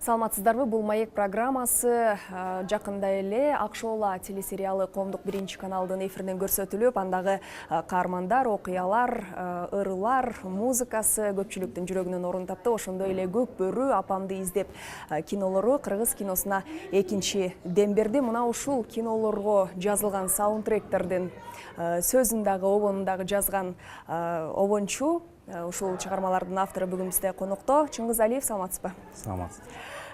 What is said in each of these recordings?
Саламатсыздарбы, бул Маек программасы жакында эле Акшоола телесериалы Коомдук 1-каналдын эфиринен көрсөтүлүп, андагы каармандар, окуялар, ырылар, музыкасы көпчүлүктүн жүрөгүнөн орун тапты. Ошондой эле Көк бөрү, Апамды издеп кинолору кыргыз киносуна экинчи дем берди. Мына ушул кинолорго жазылган саундтректердин сөзүн дагы, обонун дагы жазган обончу, ушул чыгармалардын автору бүгүн бизде конокто. Чыңгыз Алиев, саламатсызбы? Саламатсыз.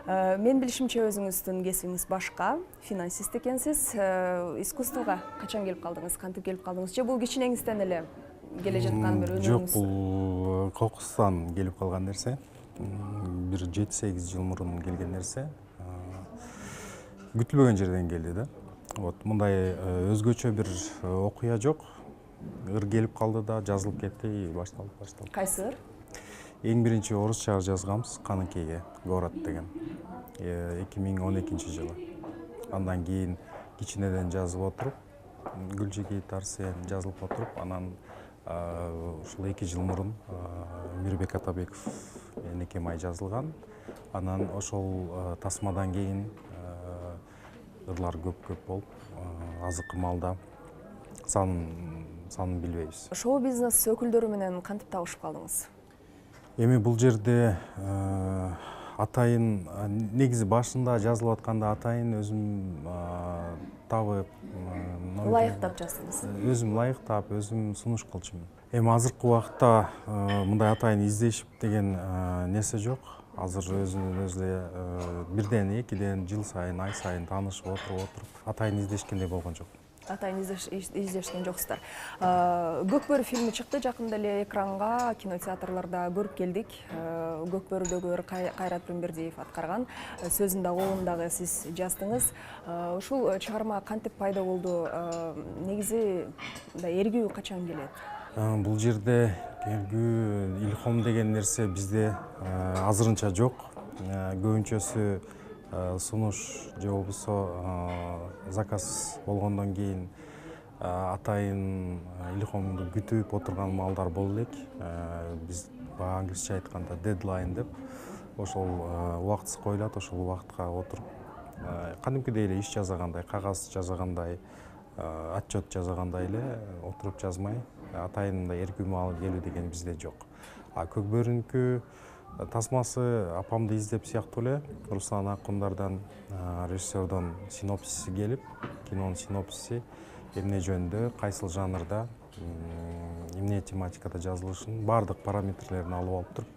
Мен билишимче өзүңүздүн кесибиңиз башка, финансист экенсиз. Искусствого качан келип калдыңыз, кантип келип калдыңыз? Же бул кичинеңизден эле келе жаткан бир өнөрүңүз? Жок, бул кокустан келип калган нерсе. Бир 7-8 жыл мурун келген нерсе. Күтүлбөгөн жерден келди да. Вот мындай өзгөчө бир окуя жок. Ыр келип калды да, жазылып кетти, башталды. Кайсы ыр? Эң биринчи орусча жазганбыз, Каныкейге, город деген. 2012 жылы. Андан кийин кичинеден жазып отуруп, Гүлжигит, Арсен жазылып отуруп, анан ушул 2 жыл мурун Мирбек Атабеков менен экемай жазылган. Анан ошол тасмадан кийин ырлар көп болуп, азыркы маалда санын билбейбиз. Шоу бизнес өкүлдөрү менен кантип табышып калдыңыз? Эми бул жерде атайын негизи башында жазылып атканда атайын өзүм табып, Ылайыктап жаздыңыз. өзүм ылайыктап, өзүм сунуш кылчумун. Эми азыркы убакта мындай атайын издешип деген нерсе жок. Азыр өзүнүн өзү бирден, экиден, жыл сайын, ай сайын таанышып отуруп, атайын издешкендей болгон жок. Атайын издешкен жоксуздар. Көк бөрү фильми чыкты, жакында эле экранга, кинотеатрларда көрүп келдик. Көк бөрүдөгү Кайрат Пирмбердиев аткарган, сөзүн дагы, обонун дагы сиз жаздыңыз. Ушул чыгарма кантип пайда болду? Негизи эргүү качан келет? Бул жерде эргүү, илхом деген нерсе бизде азырынча жок. Көбүнчөсү сунуш же болбосо заказ болгондон кийин атайын илхомду күтүп отурган маалдар болду элек. Биз англисче айтканда дедлайн деп, ошол убактысы коюлат, ошол убакытка отуруп, кадимкидей эле иш жасагандай, кагаз жасагандай, отчет жасагандай эле отуруп жазмай, атайын мындай эркүү маал келүү деген бизде жок. Көк бөрүнүкү тасмасы Апамды издеп сыяктуу эле Руслан Акундардан, режиссердон синопсиси келип, кинонун синопсиси эмне жөнүндө, кайсыл жанрда, эмне тематикада жазылышын баардык параметрлерин алып алып туруп,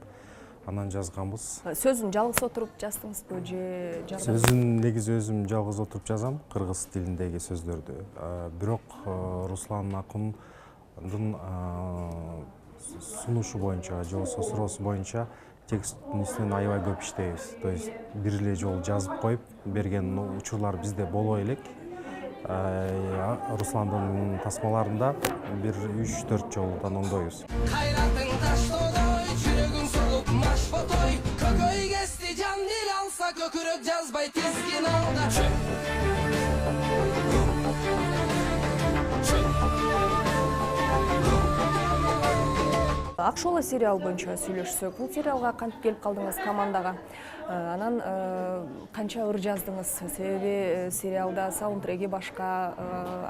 анан жазганбыз. Сөзүн жалгыз отуруп жаздыңызбы же жардам? Сөзүн негизи өзүм жалгыз отуруп жазам, кыргыз тилиндеги сөздөрдү. Бирок Руслан Акундун сунушу боюнча, же болбосо суроосу боюнча тексттин үстүнөн аябай көп иштейбиз. То есть бир эле жолу жазып коюп берген учурлар бизде болбой элек. Русландын тасмаларында бир 3-4 жолудан оңдойбуз. Кайратың таштоодой, жүрөгүң солуп машфотой, көкөй кести жан дил алса, көкүрөк жазбай тизгин алда. Акшоола сериал боюнча сүйлөшсөк, бул сериалга кантип келип калдыңыз командага? Анан канча ыр жаздыңыз? Себеби сериалда саундтреги башка,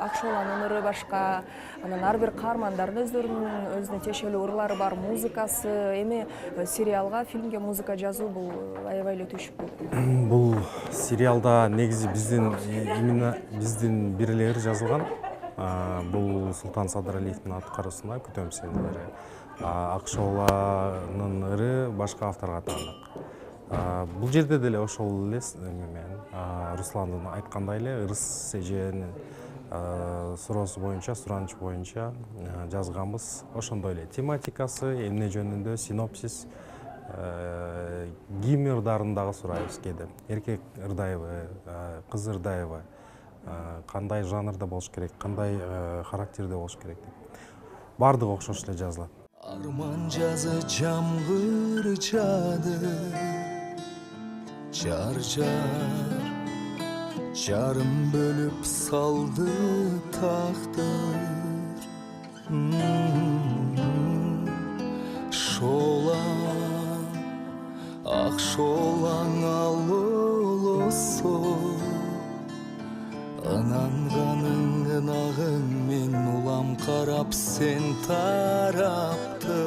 Акшооланын ыры башка, анан ар бир каармандардын өздөрүнүн өзүнө тиешелүү ырлары бар, музыкасы. Эми сериалга, фильмге музыка жазуу бул аябай эле түйшүк болду. Бул сериалда негизи биздин бир эле ыр жазылган. Бул Султан Садыралиевдин аткаруусунда Күтөм сени ыры. Акшооланын ыры башка авторго таандык. Бул жерде деле ошол эле Русландын айткандай эле ырыс эженин суроосу боюнча, сураныч боюнча жазганбыз. Ошондой эле тематикасы, эмне жөнүндө, синопсис, ким ырдарын дагы сурайбыз кээде. Эркек ырдайбы, кыз ырдайбы, кандай жанрда болуш керек, кандай характерде болуш керек деп. Бардыгы окшош эле жазылат. Арман жазы жамгыр жады, жар жарым бөлүп салды тактыр. Шола Акшоолаң алып Анан каныңын агын мен улам карап сен тарапты.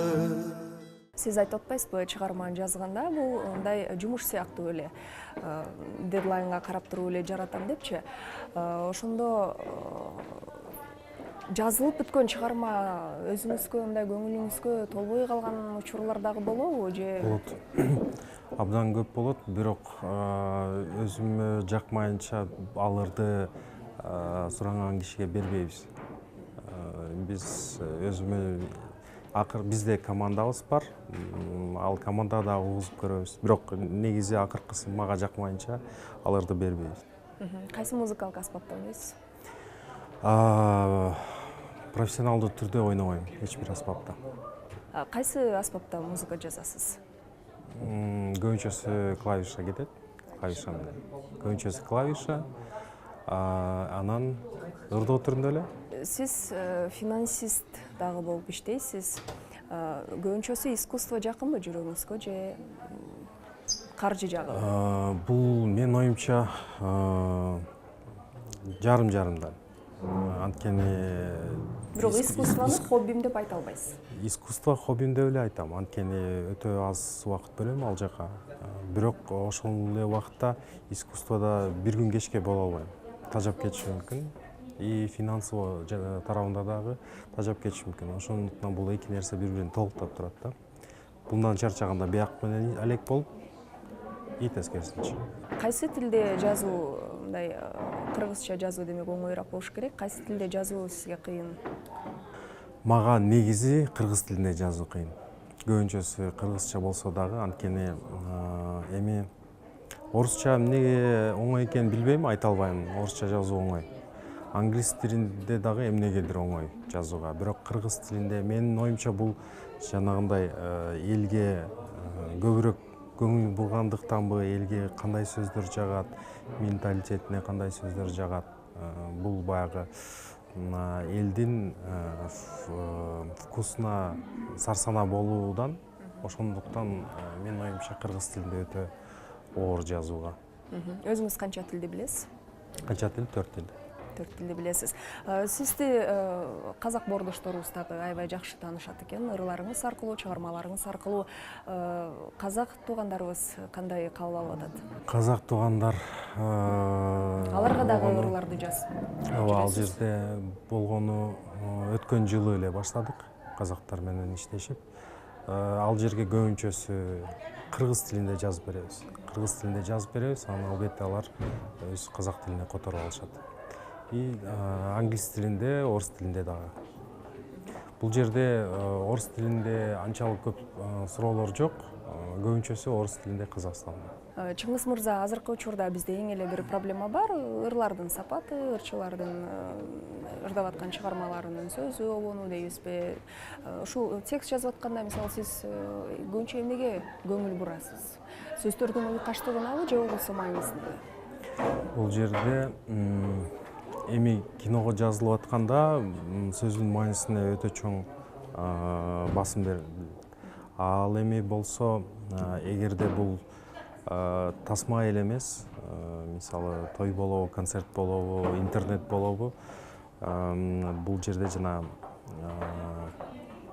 Сиз айтып атпайсызбы, чыгарманы жазганда бул мындай жумуш сыяктуу эле, дедлайнга карап туруп эле жаратам депчи. Ошондо жазылып бүткөн чыгарма өзүңүзгө мындай көңүлүңүзгө толбой калган учурлар дагы болобу же? Болот. Абдан көп болот, бирок өзүмө жакмайынча аларды суранган кишиге бербейбиз. Биз өзүмө бизде командабыз бар, ал командада угузуп көрөбүз. Бирок негизи акыркысы мага жакмайынча аларды бербейбиз. Кайсы музыкалык аспапта ойнойсуз? Профессионалдуу түрдө ойнобойм эч бир аспапта. Кайсы аспапта музыка жазасыз? Көбүнчөсү клавиша кетет, клавиша менен. Көбүнчөсү клавиша, анан ырдоо түрүндө эле. Сиз финансист дагы болуп иштейсиз. Көбүнчөсү искусство жакынбы жүрөгүңүзгө же каржы жагы? Бул менин оюмча жарым-жарымдан. Анткени Бирок искусствону хоббим деп айта албайсыз. Искусство хоббим деп эле айтам, анткени өтө аз убакыт бөлөм ал жака. Бирок ошол эле убакытта искусствода бир күн кечке боло албайм. Тажап кетиши мүмкүн. И финансово тарабында дагы тажап кетиши мүмкүн. Ошондуктан бул эки нерсе бири-бирин толуктап турат да. Бундан чарчаганда бияк менен алек болуп, и тескерисинче. Кайсы тилде жазуу, мындай кыргызча жазуу демек оңоюраак болуш керек. Кайсы тилде жазуу сизге кыйын? Мага негизи кыргыз тилинде жазуу кыйын. Көбүнчөсү кыргызча болсо дагы, анткени эми орусча эмнеге оңой экенин билбейм, айта албайм. Орусча жазуу оңой. Англис тилинде дагы эмнегедир оңой жазууга. Бирок кыргыз тилинде менин оюмча бул жанагындай элге көбүрөөк көңүл бургандыктанбы, элге кандай сөздөр жагат, менталитетине кандай сөздөр жагат. Бул баягы элдин вкусуна сарсана болуудан, ошондуктан менин оюмча кыргыз тилинде өтө оор жазууга. Өзүңүз канча тилди билесиз? Канча тил? 4 тил. 4 тилди билесиз. Сизди казак боордошторубуз дагы аябай жакшы таанышат экен. Ырларыңыз аркылуу, чыгармаларыңыз аркылуу. Казак туугандарыбыз кандай кабыл алып атат? Казак туугандар Аларга дагы ырларды ооба, ал жерде болгону өткөн жылы эле баштадык казактар менен иштешип. Ал жерге көбүнчөсү кыргыз тилинде жазып беребиз. Кыргыз тилинде жазып беребиз, анан албетте алар өз казак тилине которуп алышат. И англис тилинде, орус тилинде дагы. Бул жерде орус тилинде анчалык көп суроолор жок. Көбүнчөсү орус тилинде Казакстанда. Чыңгыз мырза, азыркы учурда бизде эң эле бир проблема бар. Ырлардын сапаты, ырчылардын ырдап аткан чыгармаларынын сөзү обону дейбизби? Ушул текст жазып атканда, мисалы, сиз көбүнчө эмнеге көңүл бурасыз? Сөздөрдүн уйкаштыгынабы же болбосо маанисине? Бул жерде эми киного жазылып атканда сөздүн маанисине өтө чоң басым берилди. Ал эми болсо, эгерде бул тасма эле эмес, мисалы той болобу, концерт болобу, интернет болобу, бул жерде жана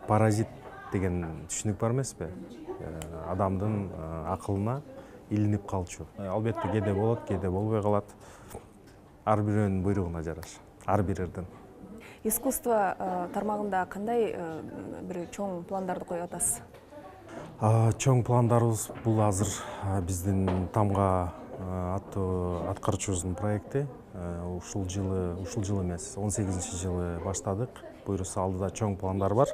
паразит деген түшүнүк бар эмеспи? Адамдын акылына илинип калчу. Албетте кээде болот, кээде болбой калат. Ар бирөөнүн буйругуна жараша, ар бир ырдын. Искусство тармагында кандай бир чоң пландарды коюп атасыз? Чоң пландарыбыз бул азыр биздин Тамга аттуу аткаруучубуздун проекти. Ушул жылы эмес, 18-жылы баштадык. Буюрса алдыда чоң пландар бар.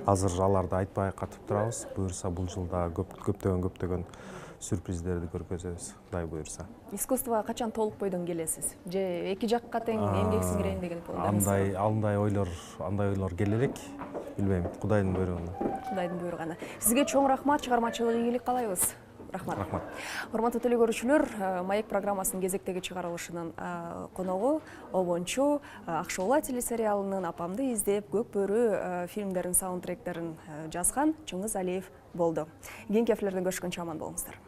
Азыр аларды айтпай катып турабыз. Буюрса бул жылда көптөгөн сюрприздерди көргөзөбүз, Кудай буюрса. Искусствого качан толук бойдон келесиз? Же эки жакка тең эмгек сиңирейин деген пландамысыз? Андай ойлор келе элек, билбейм, Кудайдын буйругуна. Кудайдын буйругуна. Сизге чоң рахмат, чыгармачылык ийгилик каалайбыз. Рахмат. Урматтуу телекөрүүчүлөр, Маек программасынын кезектеги чыгарылышынын коногу обончу Акшоола телесериалынын Апамды издеп көк бөрү фильмдерин саундтректерин жазган Чыңгыз Алиев болду. Кийинки эфирлерде көрүшкөнчө аман болуңуздар.